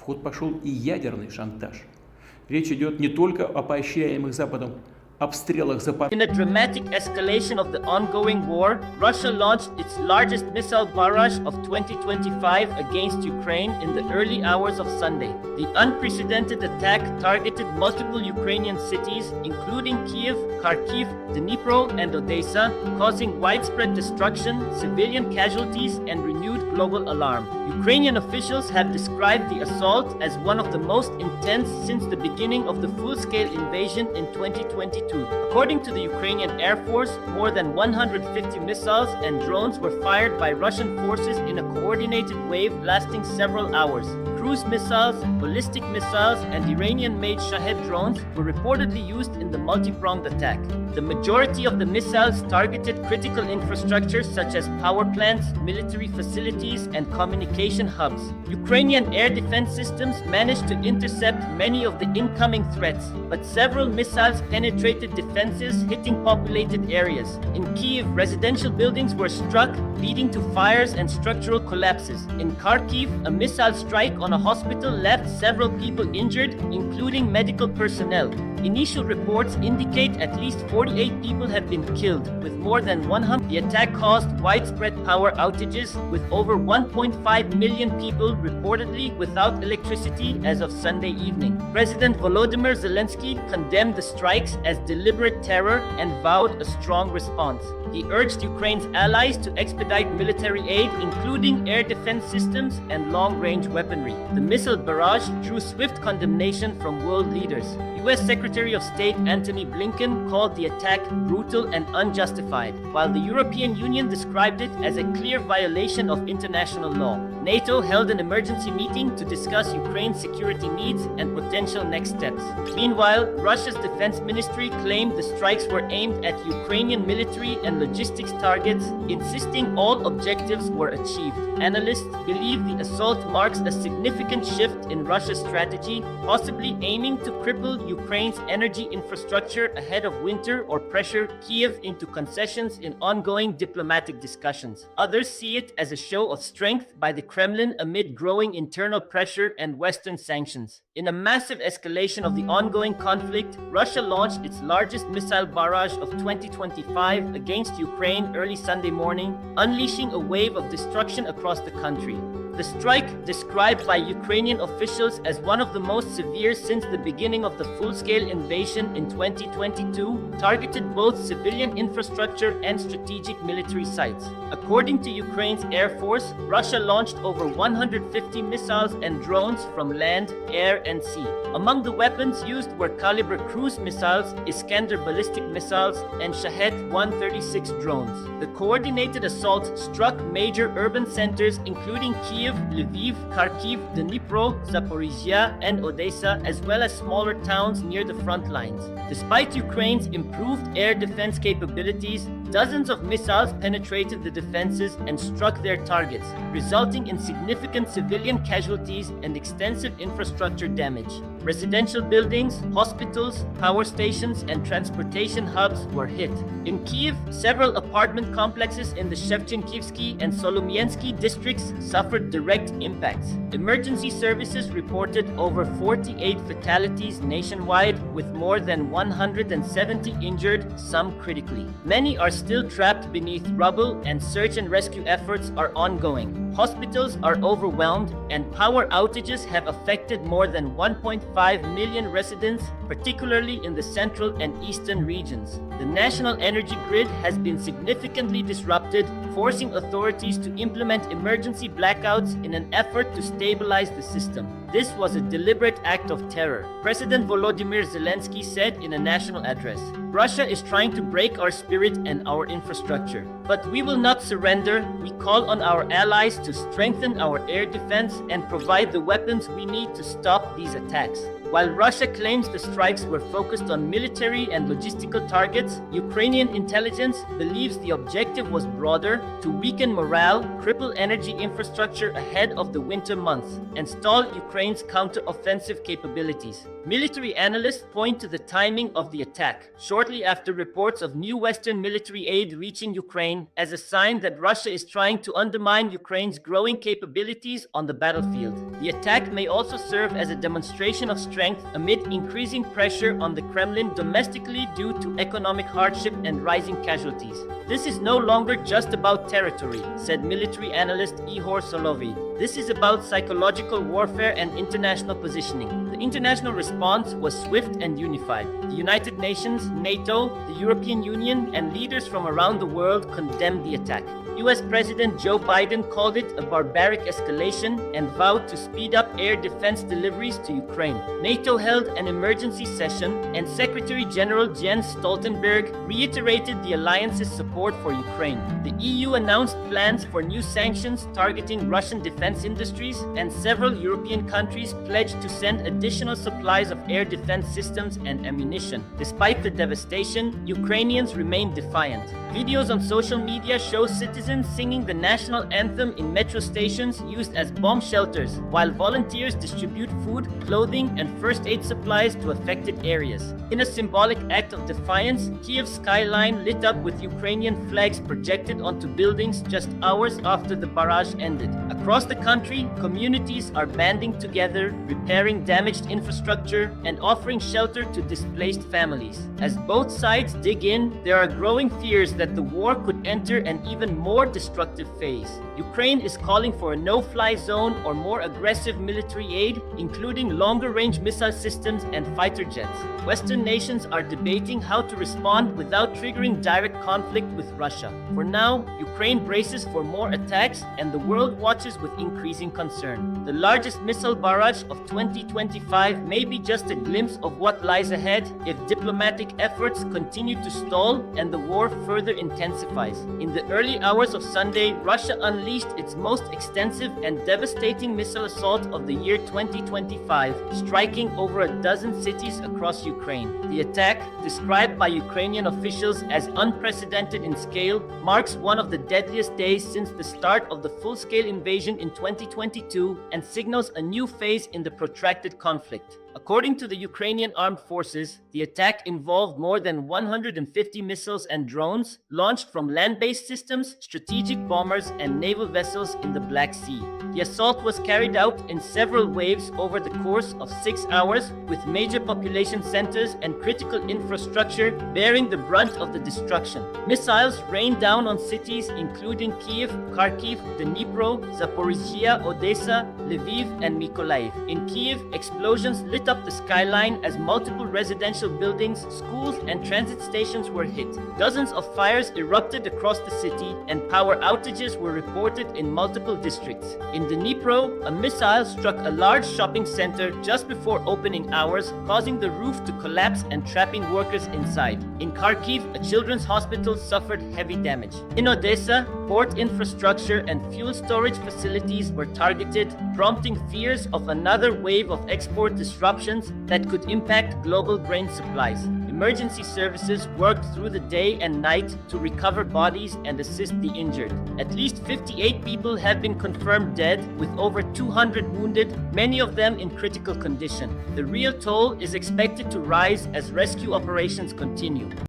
ход пошел и ядерный шантаж. Речь идет не только о поощряемых Западом обстрелах Запада. In a dramatic escalation of the ongoing war, Russia launched its largest missile barrage of 2025 against Ukraine in the early hours of Sunday. The unprecedented attack targeted multiple Ukrainian cities, including Kyiv, Kharkiv, Dnipro, and Odessa, causing widespread destruction, civilian casualties, and renewed global alarm. Ukrainian officials have described the assault as one of the most intense since the beginning of the full-scale invasion in 2022. According to the Ukrainian Air Force, more than 150 missiles and drones were fired by Russian forces in a coordinated wave lasting several hours. Cruise missiles, ballistic missiles, and Iranian-made Shahed drones were reportedly used in the multi-pronged attack. The majority of the missiles targeted critical infrastructure such as power plants, military facilities, and communication hubs. Ukrainian air defense systems managed to intercept many of the incoming threats, but several missiles penetrated defenses, hitting populated areas. In Kyiv, residential buildings were struck, leading to fires and structural collapses. In Kharkiv, a missile strike on a hospital left several people injured, including medical personnel. Initial reports indicate at least 48 people have been killed, with more than 100. The attack caused widespread power outages, with over 1.5 million people reportedly without electricity as of Sunday evening. President Volodymyr Zelensky condemned the strikes as deliberate terror and vowed a strong response. He urged Ukraine's allies to expedite military aid, including air defense systems and long-range weaponry. The missile barrage drew swift condemnation from world leaders. U.S. Secretary of State Antony Blinken called the attack brutal and unjustified, while the European Union described it as a clear violation of international law. NATO held an emergency meeting to discuss Ukraine's security needs and potential next steps. Meanwhile, Russia's defense ministry claimed the strikes were aimed at Ukrainian military and logistics targets, insisting all objectives were achieved. Analysts believe the assault marks a significant shift in Russia's strategy, possibly aiming to cripple Ukraine's energy infrastructure ahead of winter or pressure Kyiv into concessions in ongoing diplomatic discussions. Others see it as a show of strength by the Kremlin amid growing internal pressure and Western sanctions. In a massive escalation of the ongoing conflict, Russia launched its largest missile barrage of 2025 against Ukraine early Sunday morning, unleashing a wave of destruction across the country. The strike, described by Ukrainian officials as one of the most severe since the beginning of the full-scale invasion in 2022, targeted both civilian infrastructure and strategic military sites. According to Ukraine's Air Force, Russia launched over 150 missiles and drones from land, air, and sea. Among the weapons used were Caliber cruise missiles, Iskander ballistic missiles, and Shahed 136 drones. The coordinated assault struck major urban centers including Kyiv, Lviv, Kharkiv, Dnipro, Zaporizhia, and Odessa, as well as smaller towns near the front lines. Despite Ukraine's improved air defense capabilities, dozens of missiles penetrated the defenses and struck their targets, resulting in significant civilian casualties and extensive infrastructure damage. Residential buildings, hospitals, power stations, and transportation hubs were hit. In Kyiv, several apartment complexes in the Shevchenkivsky and Solomiensky districts suffered direct impacts. Emergency services reported over 48 fatalities nationwide, with more than 170 injured, some critically. Many are still trapped beneath rubble, and search and rescue efforts are ongoing. Hospitals are overwhelmed, and power outages have affected more than 1.5 million residents, particularly in the central and eastern regions. The national energy grid has been significantly disrupted, forcing authorities to implement emergency blackouts in an effort to stabilize the system. This was a deliberate act of terror, President Volodymyr Zelensky said in a national address. Russia is trying to break our spirit and our infrastructure. But we will not surrender. We call on our allies to strengthen our air defense and provide the weapons we need to stop these attacks. While Russia claims the strikes were focused on military and logistical targets, Ukrainian intelligence believes the objective was broader: to weaken morale, cripple energy infrastructure ahead of the winter months, and stall Ukraine's counter-offensive capabilities. Military analysts point to the timing of the attack, shortly after reports of new Western military aid reaching Ukraine, as a sign that Russia is trying to undermine Ukraine's growing capabilities on the battlefield. The attack may also serve as a demonstration of strength amid increasing pressure on the Kremlin domestically due to economic hardship and rising casualties. This is no longer just about territory, said military analyst Ihor Solovey. This is about psychological warfare and international positioning. The international response was swift and unified. The United Nations, NATO, the European Union, and leaders from around the world condemned the attack. US President Joe Biden called it a barbaric escalation and vowed to speed up air defense deliveries to Ukraine. NATO held an emergency session, and Secretary General Jens Stoltenberg reiterated the alliance's support for Ukraine. The EU announced plans for new sanctions targeting Russian defense industries, and several European countries pledged to send additional supplies of air defense systems and ammunition. Despite the devastation, Ukrainians remain defiant. Videos on social media show citizens singing the national anthem in metro stations used as bomb shelters, while volunteers distribute food, clothing, and first aid supplies to affected areas. In a symbolic act of defiance, Kyiv's skyline lit up with Ukrainian flags projected onto buildings just hours after the barrage ended. Across the country, communities are banding together, repairing damaged infrastructure, and offering shelter to displaced families. As both sides dig in, there are growing fears that the war could enter an even more destructive phase. Ukraine is calling for a no-fly zone or more aggressive military aid, including longer-range missile systems and fighter jets. Western nations are debating how to respond without triggering direct conflict with Russia. For now, Ukraine braces for more attacks, and the world watches with increasing concern. The largest missile barrage of 2025 may be just a glimpse of what lies ahead if diplomatic efforts continue to stall and the war further intensifies. In the early hours of Sunday, Russia unleashed its most extensive and devastating missile assault of the year 2025, striking over a dozen cities across Ukraine. The attack, described by Ukrainian officials as unprecedented in scale, marks one of the deadliest days since the start of the full-scale invasion in 2022 and signals a new phase in the protracted conflict. According to the Ukrainian armed forces, the attack involved more than 150 missiles and drones launched from land-based systems, strategic bombers, and naval vessels in the Black Sea. The assault was carried out in several waves over the course of 6 hours, with major population centers and critical infrastructure bearing the brunt of the destruction. Missiles rained down on cities including Kyiv, Kharkiv, Dnipro, Zaporizhia, Odessa, Lviv, and Mykolaiv. In Kyiv, explosions lit up the skyline as multiple residential buildings, schools, and transit stations were hit. Dozens of fires erupted across the city, and power outages were reported in multiple districts. In Dnipro, a missile struck a large shopping center just before opening hours, causing the roof to collapse and trapping workers inside. In Kharkiv, a children's hospital suffered heavy damage. In Odessa, port infrastructure and fuel storage facilities were targeted, prompting fears of another wave of export disruptions that could impact global grain supplies. Emergency services worked through the day and night to recover bodies and assist the injured. At least 58 people have been confirmed dead, with over 200 wounded, many of them in critical condition. The real toll is expected to rise as rescue operations continue.